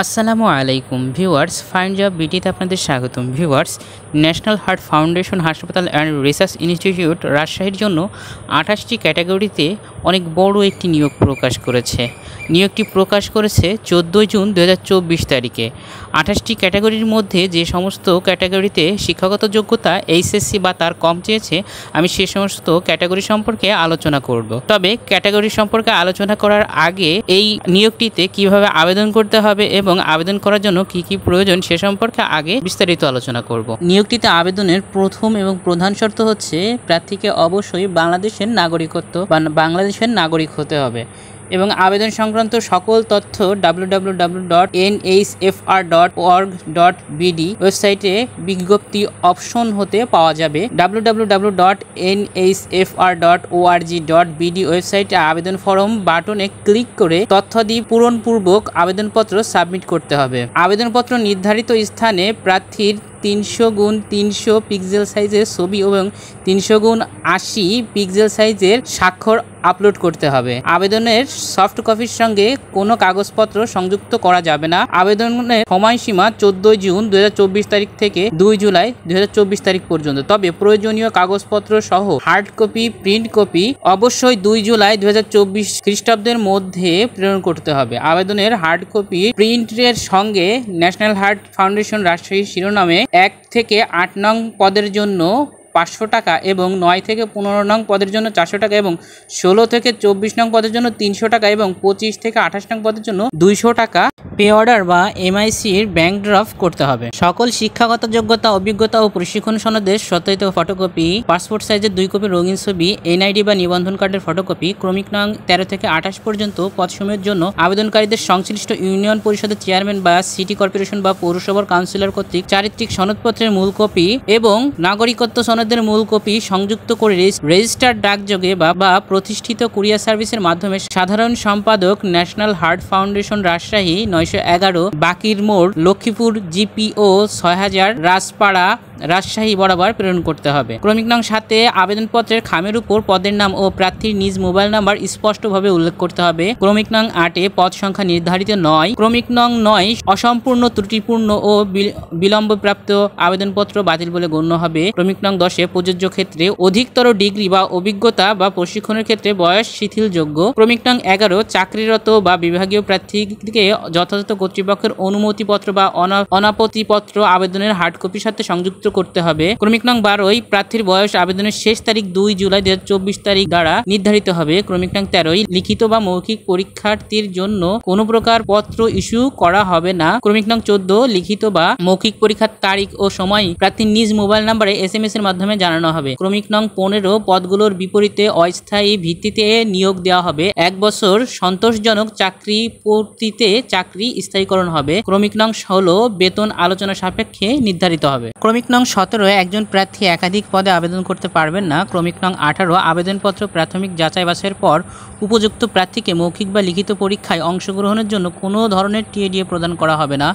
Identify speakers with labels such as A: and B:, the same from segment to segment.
A: আসসালামু আলাইকুম viewers, find job বিটিতে আপনাদের স্বাগতম। ভিউয়ার্স, ন্যাশনাল হার্ট ফাউন্ডেশন হাসপাতাল অ্যান্ড রিসার্চ ইনস্টিটিউট রাজশাহীর জন্য 28টি ক্যাটাগরিতে অনেক বড় একটি নিয়োগ প্রকাশ করেছে। নিয়োগটি প্রকাশ করেছে 14 জুন 2024 তারিখে। 28টি ক্যাটাগরির মধ্যে যে সমস্ত ক্যাটাগরিতে শিক্ষাগত যোগ্যতা এইচএসসি বা তার কম চেয়েছে, আমি সে সমস্ত ক্যাটাগরি সম্পর্কে আলোচনা করব। তবে ক্যাটাগরি সম্পর্কে আলোচনা করার আগে এই নিয়োগটিতে কিভাবে আবেদন করতে হবে এবং আবেদন করার জন্য কি কি প্রয়োজন সে সম্পর্কে আগে বিস্তারিত আলোচনা করব। নিয়োগটিতে আবেদনের প্রথম এবং প্রধান শর্ত হচ্ছে প্রার্থীকে অবশ্যই বাংলাদেশের নাগরিকত্ব বা বাংলাদেশের নাগরিক হতে হবে এবং আবেদন সংক্রান্ত সকল তথ্য www.nhfr.org.bd ওয়েবসাইটে বিজ্ঞপ্তি অপশন হতে পাওয়া যাবে। www.nhfr.org.bd ওয়েবসাইটে আবেদন ফর্ম বাটনে ক্লিক করে তথ্যাদি পূরণপূর্বক আবেদনপত্র সাবমিট করতে হবে। আবেদনপত্র নির্ধারিত স্থানে প্রার্থীর 300x300 পিক্সেল সাইজের ছবি এবং 300x80 পিক্সেল সাইজের স্বাক্ষর আপলোড করতে হবে। আবেদনের সফট কপির সঙ্গে কোনো কাগজপত্র সংযুক্ত করা যাবে না। আবেদনের সময়সীমা 14 জুন 2024 তারিখ থেকে 2 জুলাই 2024 তারিখ পর্যন্ত। তবে প্রয়োজনীয় কাগজপত্র সহ হার্ড কপি, প্রিন্ট কপি অবশ্যই 2 জুলাই 2024 খ্রিস্টাব্দের মধ্যে প্রেরণ করতে হবে। আবেদনের হার্ড কপি প্রিন্টের সঙ্গে ন্যাশনাল হার্ট ফাউন্ডেশন রাজশাহী শিরোনামে 1 থেকে 8 নং পদের জন্য 500 টাকা এবং 9 থেকে 15 নং পদের জন্য 400 টাকা এবং 16 থেকে 24 নং পদের জন্য 300 টাকা এবং 25 থেকে 28 নং পদের জন্য 200 টাকা পে অর্ডার বা এমআইসির ব্যাংক ড্রাফট করতে হবে। সকল শিক্ষাগত যোগ্যতা, অভিজ্ঞতা ও প্রশিক্ষণ সনদের সত্যায়িত ফটোকপি, পাসপোর্ট সাইজের 2 কপি রঙিন ছবি, এনআইডি বা নিবন্ধন কার্ডের ফটোকপি, ক্রমিক নং 13 থেকে 28 পর্যন্ত পদসমূহের জন্য আবেদনকারীদের সংশ্লিষ্ট ইউনিয়ন পরিষদের চেয়ারম্যান বা সিটি কর্পোরেশন বা পৌরসভার কাউন্সিলর কর্তৃক চারিত্রিক সনদপত্রের মূল কপি এবং নাগরিকত্ব সনদের মূল কপি সংযুক্ত করে রেজিস্টার্ড ডাকযোগে বা প্রতিষ্ঠিত কুরিয়ার সার্ভিসের মাধ্যমে সাধারণ সম্পাদক, ন্যাশনাল হার্ট ফাউন্ডেশন রাজশাহী 911 বাকির মোড়, লক্ষ্মীপুর, জিপিও 6000 রাজপাড়া, রাজশাহী বরাবর প্রেরণ করতে হবে। ক্রমিক নং 7 আবেদনপত্রের খামের উপর পদের নাম ও প্রার্থীর নিজ মোবাইল নাম্বার স্পষ্টভাবে উল্লেখ করতে হবে। ক্রমিক নং 8 পদ সংখ্যা নির্ধারিত নয়। ক্রমিক নং 9 অসম্পূর্ণ, ত্রুটিপূর্ণ ও বিলম্বপ্রাপ্ত আবেদনপত্র বাতিল বলে গণ্য হবে। ক্রমিক নং 10 প্রযোজ্য ক্ষেত্রে অধিকতর ডিগ্রি বা অভিজ্ঞতা বা প্রশিক্ষণের ক্ষেত্রে বয়স শিথিলযোগ্য। ক্রমিক নং 11 চাকরিরত বা বিভাগীয় প্রার্থীকে যথাযথ কর্তৃপক্ষের অনুমতিপত্র বা অনাপত্তিপত্র আবেদনের হার্ড কপির সাথে সংযুক্ত করতে হবে। ক্রমিক নং 12 প্রার্থীর বয়স আবেদনের শেষ তারিখ 2 জুলাই 2024 তারিখ দ্বারা নির্ধারিত হবে। ক্রমিক নং 13 লিখিত বা মৌখিক পরীক্ষার্থীর জন্য কোনো প্রকার পত্র ইস্যু করা হবে না। ক্রমিক নং 14 লিখিত বা মৌখিক পরীক্ষার তারিখ ও সময় প্রার্থীর নিজ মোবাইল নাম্বারে SMS এর মাধ্যমে জানানো হবে। ক্রমিক নং 15 পদগুলোর বিপরীতে অস্থায়ী ভিত্তিতে নিয়োগ দেওয়া হবে। 1 বছর সন্তোষজনক চাকরি পূর্তিতে চাকরি স্থায়ীকরণ হবে। ক্রমিক নং 16 বেতন আলোচনা সাপেক্ষে নির্ধারিত হবে। ক্রমিক নং 17 একজন প্রার্থী একাধিক পদে আবেদন করতে পারবেন না। ক্রমিক নং 18 আবেদনপত্র প্রাথমিক যাচাই বাছাইয়ের পর উপযুক্ত প্রার্থীকে মৌখিক বা লিখিত পরীক্ষায় অংশগ্রহণের জন্য কোনো ধরনের টিএডিএ প্রদান করা হবে না।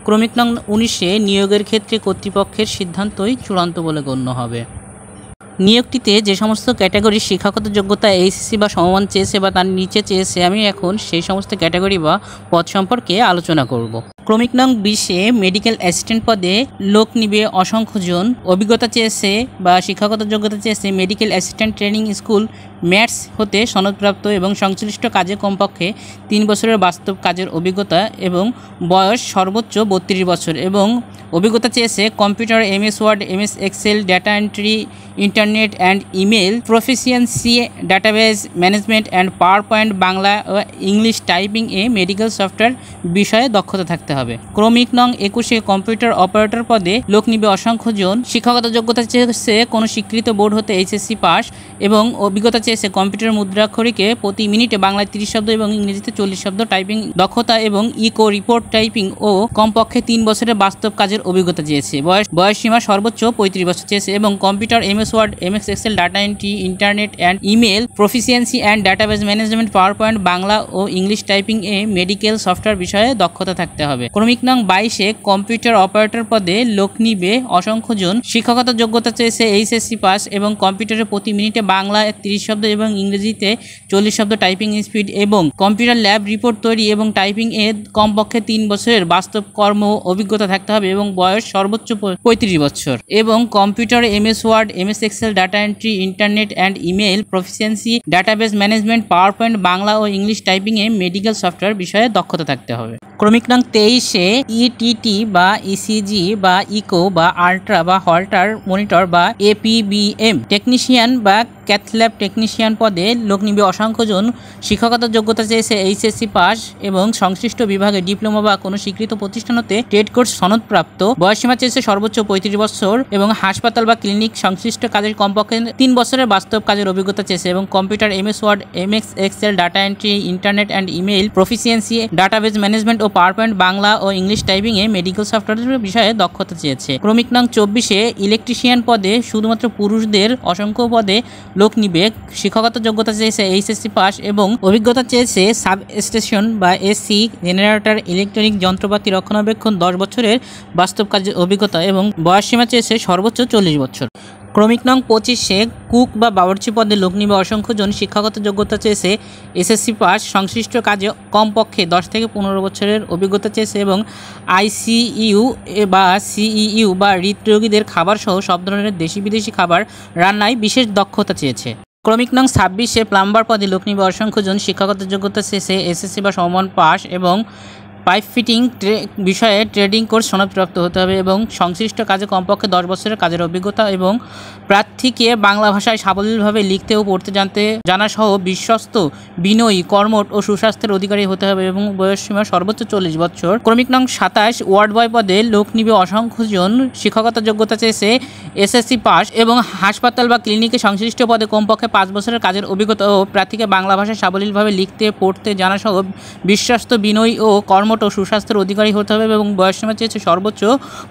A: ক্রমিক নং 19 নিয়োগের ক্ষেত্রে কর্তৃপক্ষের সিদ্ধান্তই চূড়ান্ত বলে গণ্য হবে। নিয়োগটিতে যে সমস্ত ক্যাটাগরি শিক্ষাগত যোগ্যতা এইচএসসি বা সমমান চেয়েছে বা তার নিচে চেয়েছে, আমি এখন সেই সমস্ত ক্যাটাগরি বা পদ সম্পর্কে আলোচনা করব। ক্রমিক নং 20 মেডিকেল অ্যাসিস্ট্যান্ট পদে লোক নিবে অসংখ্য জন। অভিজ্ঞতা চেয়েছে বা শিক্ষাগত যোগ্যতা চেয়েছে medical assistant training school mats হতে সনদপ্রাপ্ত এবং সংশ্লিষ্ট কাজে কমপক্ষে 3 বছরের বাস্তব কাজের অভিজ্ঞতা এবং বয়স সর্বোচ্চ 32 বছর এবং অভিজ্ঞতা চেয়েছে computer, MS word, MS excel, data entry, internet and email proficiency, database management and PowerPoint, Bangla ও ইংলিশ টাইপিং মেডিকেল সফটওয়্যার বিষয়ে দক্ষতা থাকতে হবে। ক্রমিক নং 21 কম্পিউটার অপারেটর পদে লোক নিবে অসংখ্য জন। শিক্ষাগত যোগ্যতা চেয়েছে কোনো স্বীকৃত বোর্ড হতে HSC পাস এবং অভিজ্ঞতা চেয়েছে কম্পিউটার মুদ্রাক্ষরিকে প্রতি মিনিটে বাংলায় 30 শব্দ এবং ইংরেজিতে 40 শব্দ টাইপিং দক্ষতা এবং ইকো রিপোর্ট টাইপিং ও কমপক্ষে 3 বছরের বাস্তব কাজের অভিজ্ঞতা চেয়েছে। বয়সসীমা সর্বোচ্চ 35 বছর চেয়েছে এবং computer, MS word, MS excel, data entry, internet and email proficiency and database management, PowerPoint, Bangla ও ইংলিশ টাইপিং মেডিকেল সফটওয়্যার বিষয়ে দক্ষতা থাকতে হবে। ক্রমিক নং 22 কম্পিউটার অপারেটর পদে লোক নিবে অসংখ্য জন। শিক্ষাগত যোগ্যতা চেয়েছে HSC পাস এবং কম্পিউটারে প্রতি মিনিটে বাংলা 30 শব্দ শব্দ এবং ইংরেজিতে 40 শব্দ টাইপিং স্পিড এবং কম্পিউটার ল্যাব রিপোর্ট তৈরি এবং টাইপিং এ কমপক্ষে 3 বছরের বাস্তব কর্ম অভিজ্ঞতা থাকতে হবে এবং বয়স সর্বোচ্চ 35 বছর এবং computer MS word MS excel data entry internet and email proficiency database management PowerPoint Bangla ও ইংলিশ টাইপিং এ মেডিকেল সফটওয়্যার বিষয়ে দক্ষতা থাকতে হবে। ক্রমিক নং 23-এ ETT বা ECG বা ইকো বা আল্ট্রা বা হল্টার মনিটর বা APBM টেকনিশিয়ান বা ক্যাথল্যাব টেকনিশিয়ান পদে লোক নিবে অসংখ্য জন। শিক্ষকতার যোগ্যতা চেয়েছে HSC পাস এবং সংশ্লিষ্ট বিভাগে ডিপ্লোমা বা কোনো স্বীকৃত প্রতিষ্ঠান হতে ট্রেড কোর্স সনদপ্রাপ্ত। বয়সীমা চেয়েছে সর্বোচ্চ 35 বছর এবং হাসপাতাল বা ক্লিনিক সংশ্লিষ্ট কাজের কমপক্ষে 3 বছরের বাস্তব কাজের অভিজ্ঞতা চেয়েছে এবং computer MS word MS excel data entry internet and email proficiency database management ও পাওয়ার পয়েন্ট বাংলা ও ইংলিশ টাইপিং এ মেডিকেল সফটওয়্যার বিষয়ে দক্ষতা চেয়েছে। ক্রমিক নং 24-এ ইলেকট্রিশিয়ান পদে শুধুমাত্র পুরুষদের অসংখ্য পদে লোক নিবে। শিক্ষকতার যোগ্যতা চেয়েছে HSC পাস এবং অভিজ্ঞতা চেয়েছে সাব স্টেশন বা SC জেনারেটর ইলেকট্রনিক যন্ত্রপাতি রক্ষণাবেক্ষণ 10 বছরের বাস্তব কাজের অভিজ্ঞতা এবং বয়সসীমা চেয়েছে সর্বোচ্চ 40 বছর। ক্রমিক নং 25-এ কুক বা বাবুর্চি পদে লোক নিবে অসংখ্য জন। শিক্ষাগত যোগ্যতা চেয়েছে SSC পাস সংশ্লিষ্ট কাজে কমপক্ষে 10 থেকে 15 বছরের অভিজ্ঞতা চেয়েছে এবং ICU বা CEU বা হৃদরোগীদের খাবার সহ সব ধরনের দেশি বিদেশি খাবার রান্নায় বিশেষ দক্ষতা চেয়েছে। ক্রমিক নং 26-এ প্লাম্বার পদে লোক নিবে অসংখ্য জন। শিক্ষাগত যোগ্যতা চেয়েছে SSC বা সমমান পাস এবং পাইপ ফিটিং বিষয়ে ট্রেডিং কোর্স সনদপ্রাপ্ত হতে হবে এবং সংশ্লিষ্ট কাজে কমপক্ষে 10 বছরের কাজের অভিজ্ঞতা এবং প্রার্থীকে বাংলা ভাষায় সাবলীলভাবে লিখতে ও পড়তে জানা সহ বিশ্বস্ত বিনয়ী কর্মঠ ও সুস্বাস্থ্যের অধিকারী হতে হবে এবং বয়সসীমা সর্বোচ্চ 40 বছর। ক্রমিক নং 27 ওয়ার্ড বয় পদে লোক নিবে অসংখ্য জন। শিক্ষকতার যোগ্যতা চেয়েছে SSC পাস এবং হাসপাতাল বা ক্লিনিকে সংশ্লিষ্ট পদে কমপক্ষে 5 বছরের কাজের অভিজ্ঞতা ও প্রার্থীকে বাংলা ভাষায় সাবলীলভাবে লিখতে পড়তে জানা সহ বিশ্বস্ত বিনয়ী ও কর্মঠ ও সুস্বাস্থ্যের অধিকারী হতে হবে এবং বয়সসীমা চেয়েছে সর্বোচ্চ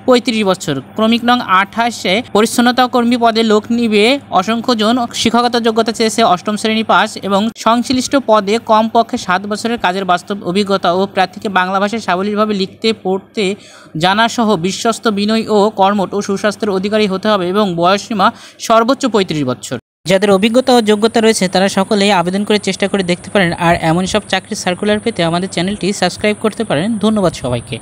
A: 35 বছর। ক্রমিক নং 28-এ পরিচ্ছন্নতা কর্মী পদে লোক নিবে অসংখ্য জন। শিক্ষকতার যোগ্যতা চেয়েছে 8ম শ্রেণী পাস এবং সংশ্লিষ্ট পদে কমপক্ষে 7 বছরের কাজের বাস্তব অভিজ্ঞতা ও প্রার্থীকে বাংলা ভাষায় সাবলীলভাবে লিখতে পড়তে জানা সহ বিশ্বস্ত বিনয়ী ও কর্মঠ ও সুস্বাস্থ্যের অধিকারী হতে হবে এবং বয়সসীমা সর্বোচ্চ 35 বছর। যাদের অভিজ্ঞতা ও যোগ্যতা রয়েছে তারা সকলেই আবেদন করে চেষ্টা করে দেখতে পারেন। আর এমন সব চাকরির সার্কুলার পেতে আমাদের চ্যানেলটি সাবস্ক্রাইব করতে পারেন। ধন্যবাদ সবাইকে।